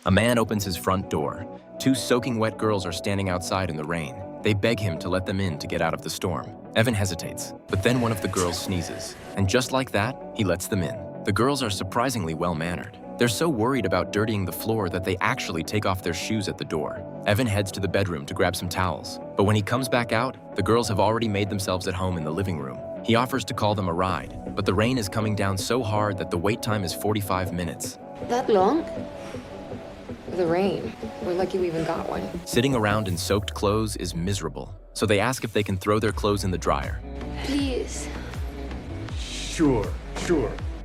A man opens his front door. Two soaking wet girls are standing outside in the rain. They beg him to let them in to get out of the storm. Evan hesitates, but then one of the girls sneezes. And just like that, he lets them in. The girls are surprisingly well-mannered. They're so worried about dirtying the floor that they actually take off their shoes at the door. Evan heads to the bedroom to grab some towels. But when he comes back out, the girls have already made themselves at home in the living room. He offers to call them a ride, but the rain is coming down so hard that the wait time is 45 minutes. That long? The rain. We're lucky we even got one. Sitting around in soaked clothes is miserable, so they ask if they can throw their clothes in the dryer. Please. Sure.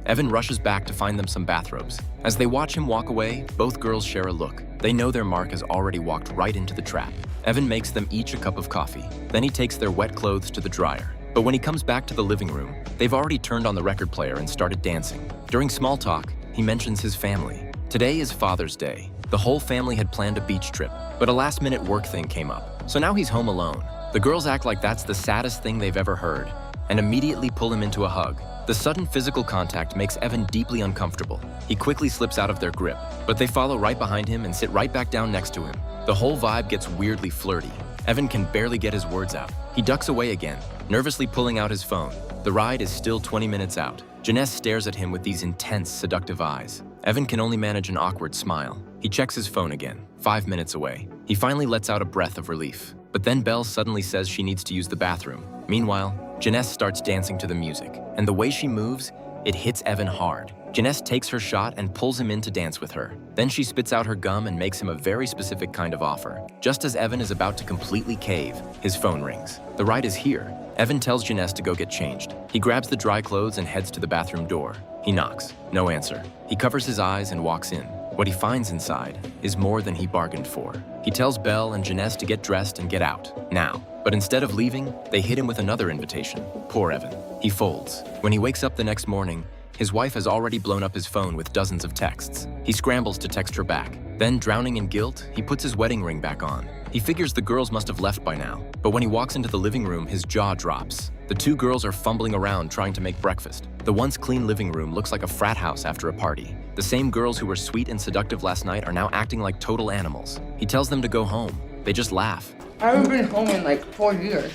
Evan rushes back to find them some bathrobes. As they watch him walk away, both girls share a look. They know their mark has already walked right into the trap. Evan makes them each a cup of coffee. Then he takes their wet clothes to the dryer. But when he comes back to the living room, they've already turned on the record player and started dancing. During small talk, he mentions his family. Today is Father's Day. The whole family had planned a beach trip, but a last-minute work thing came up. So now he's home alone. The girls act like that's the saddest thing they've ever heard, and immediately pull him into a hug. The sudden physical contact makes Evan deeply uncomfortable. He quickly slips out of their grip, but they follow right behind him and sit right back down next to him. The whole vibe gets weirdly flirty. Evan can barely get his words out. He ducks away again, nervously pulling out his phone. The ride is still 20 minutes out. Janess stares at him with these intense, seductive eyes. Evan can only manage an awkward smile. He checks his phone again, 5 minutes away. He finally lets out a breath of relief. But then Belle suddenly says she needs to use the bathroom. Meanwhile, Janess starts dancing to the music, and the way she moves, it hits Evan hard. Janess takes her shot and pulls him in to dance with her. Then she spits out her gum and makes him a very specific kind of offer. Just as Evan is about to completely cave, his phone rings. The ride is here. Evan tells Janess to go get changed. He grabs the dry clothes and heads to the bathroom door. He knocks. No answer. He covers his eyes and walks in. What he finds inside is more than he bargained for. He tells Belle and Janess to get dressed and get out, now. But instead of leaving, they hit him with another invitation. Poor Evan. He folds. When he wakes up the next morning, his wife has already blown up his phone with dozens of texts. He scrambles to text her back. Then, drowning in guilt, he puts his wedding ring back on. He figures the girls must have left by now. But when he walks into the living room, his jaw drops. The two girls are fumbling around trying to make breakfast. The once clean living room looks like a frat house after a party. The same girls who were sweet and seductive last night are now acting like total animals. He tells them to go home. They just laugh. I haven't been home in like 4 years.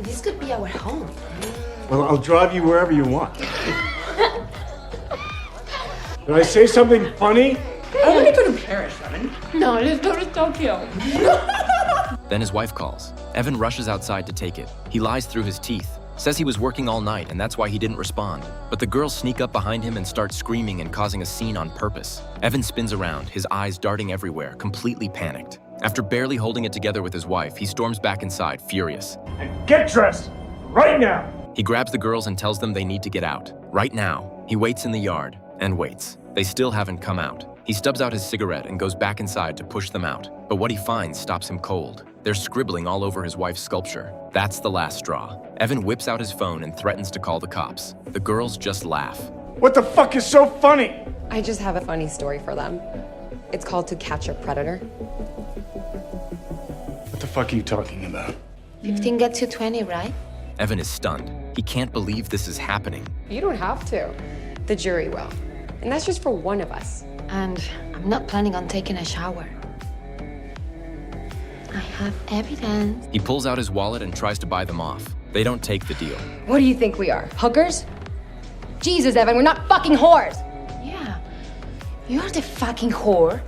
This could be our home. Well, I'll drive you wherever you want. Did I say something funny? I want to go to Paris, Evan. No, let's go to Tokyo. Then his wife calls. Evan rushes outside to take it. He lies through his teeth, says he was working all night and that's why he didn't respond. But the girls sneak up behind him and start screaming and causing a scene on purpose. Evan spins around, his eyes darting everywhere, completely panicked. After barely holding it together with his wife, he storms back inside, furious. And get dressed, right now! He grabs the girls and tells them they need to get out. Right now. He waits in the yard, and waits. They still haven't come out. He stubs out his cigarette and goes back inside to push them out. But what he finds stops him cold. They're scribbling all over his wife's sculpture. That's the last straw. Evan whips out his phone and threatens to call the cops. The girls just laugh. What the fuck is so funny? I just have a funny story for them. It's called To Catch a Predator. What the fuck are you talking about? 15 gets you 20, right? Evan is stunned. He can't believe this is happening. You don't have to. The jury will. And that's just for one of us. And I'm not planning on taking a shower. I have evidence. He pulls out his wallet and tries to buy them off. They don't take the deal. What do you think we are? Hookers? Jesus, Evan, we're not fucking whores! Yeah. You're the fucking whore.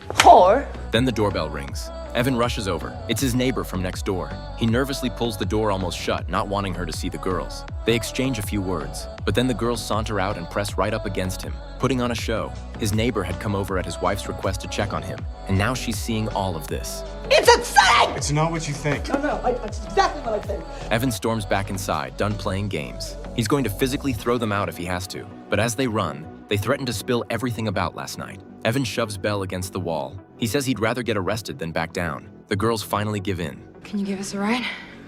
Whore? Then the doorbell rings. Evan rushes over. It's his neighbor from next door. He nervously pulls the door almost shut, not wanting her to see the girls. They exchange a few words, but then the girls saunter out and press right up against him, putting on a show. His neighbor had come over at his wife's request to check on him, and now she's seeing all of this. It's insane! It's not what you think. No, that's exactly what I think. Evan storms back inside, done playing games. He's going to physically throw them out if he has to, but as they run, they threaten to spill everything about last night. Evan shoves Belle against the wall. He says he'd rather get arrested than back down. The girls finally give in. Can you give us a ride?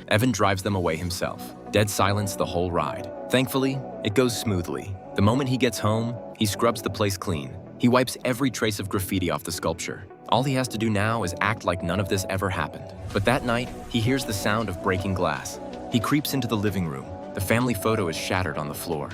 Evan drives them away himself. Dead silence the whole ride. Thankfully, it goes smoothly. The moment he gets home, he scrubs the place clean. He wipes every trace of graffiti off the sculpture. All he has to do now is act like none of this ever happened. But that night, he hears the sound of breaking glass. He creeps into the living room. The family photo is shattered on the floor.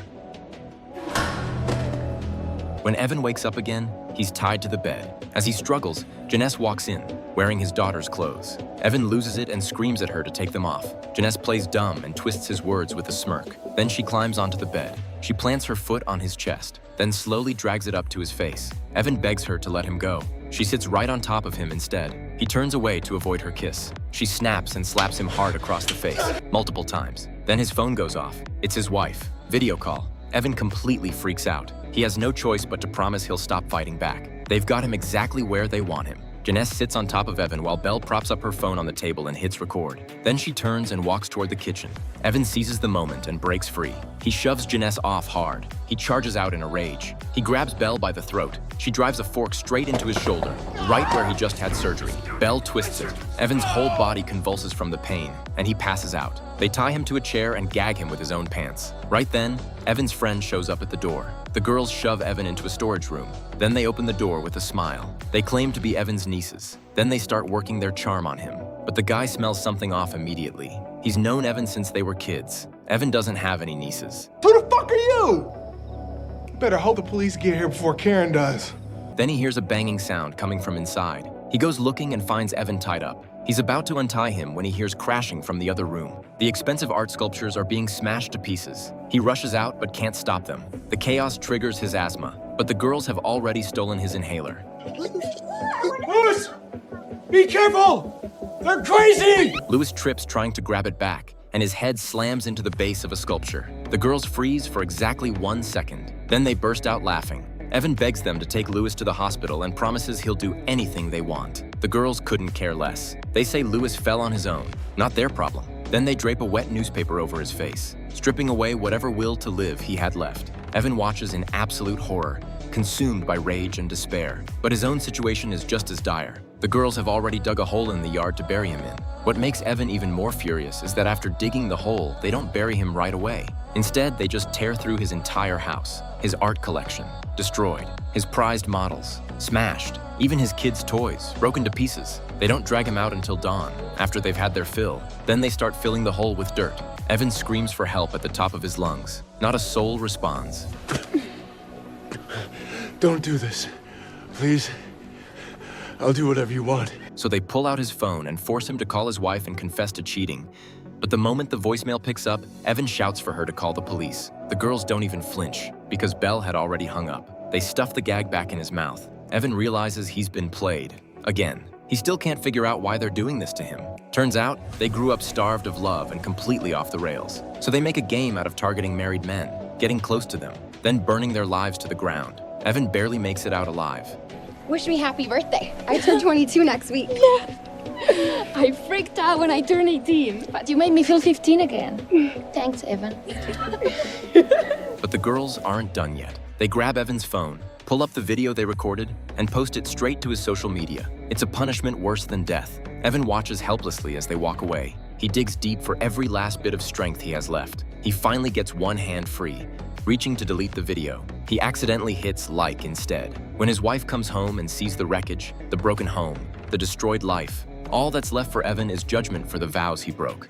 When Evan wakes up again, He's tied to the bed. As he struggles, Janess walks in, wearing his daughter's clothes. Evan loses it and screams at her to take them off. Janess plays dumb and twists his words with a smirk. Then she climbs onto the bed. She plants her foot on his chest, then slowly drags it up to his face. Evan begs her to let him go. She sits right on top of him instead. He turns away to avoid her kiss. She snaps and slaps him hard across the face, multiple times. Then his phone goes off. It's his wife. Video call. Evan completely freaks out. He has no choice but to promise he'll stop fighting back. They've got him exactly where they want him. Janess sits on top of Evan while Belle props up her phone on the table and hits record. Then she turns and walks toward the kitchen. Evan seizes the moment and breaks free. He shoves Janess off hard. He charges out in a rage. He grabs Belle by the throat. She drives a fork straight into his shoulder, right where he just had surgery. Belle twists it. Evan's whole body convulses from the pain, and he passes out. They tie him to a chair and gag him with his own pants. Right then, Evan's friend shows up at the door. The girls shove Evan into a storage room. Then they open the door with a smile. They claim to be Evan's nieces. Then they start working their charm on him. But the guy smells something off immediately. He's known Evan since they were kids. Evan doesn't have any nieces. Who the fuck are you? Better hope the police get here before Karen does. Then he hears a banging sound coming from inside. He goes looking and finds Evan tied up. He's about to untie him when he hears crashing from the other room. The expensive art sculptures are being smashed to pieces. He rushes out but can't stop them. The chaos triggers his asthma, but the girls have already stolen his inhaler. Louis! Be careful! They're crazy! Louis trips trying to grab it back, and his head slams into the base of a sculpture. The girls freeze for exactly 1 second. Then they burst out laughing. Evan begs them to take Louis to the hospital and promises he'll do anything they want. The girls couldn't care less. They say Louis fell on his own, not their problem. Then they drape a wet newspaper over his face, stripping away whatever will to live he had left. Evan watches in absolute horror, consumed by rage and despair. But his own situation is just as dire. The girls have already dug a hole in the yard to bury him in. What makes Evan even more furious is that after digging the hole, they don't bury him right away. Instead, they just tear through his entire house. His art collection, destroyed. His prized models, smashed. Even his kids' toys, broken to pieces. They don't drag him out until dawn, after they've had their fill. Then they start filling the hole with dirt. Evan screams for help at the top of his lungs. Not a soul responds. Don't do this. Please. I'll do whatever you want. So they pull out his phone and force him to call his wife and confess to cheating. But the moment the voicemail picks up, Evan shouts for her to call the police. The girls don't even flinch, because Belle had already hung up. They stuff the gag back in his mouth. Evan realizes he's been played. Again. He still can't figure out why they're doing this to him. Turns out, they grew up starved of love and completely off the rails. So they make a game out of targeting married men, getting close to them, then burning their lives to the ground. Evan barely makes it out alive. Wish me happy birthday. I turn 22 next week. I freaked out when I turned 18, but you made me feel 15 again. Thanks, Evan. But the girls aren't done yet. They grab Evan's phone, pull up the video they recorded, and post it straight to his social media. It's a punishment worse than death. Evan watches helplessly as they walk away. He digs deep for every last bit of strength he has left. He finally gets one hand free. Reaching to delete the video, he accidentally hits like instead. When his wife comes home and sees the wreckage, the broken home, the destroyed life, all that's left for Evan is judgment for the vows he broke.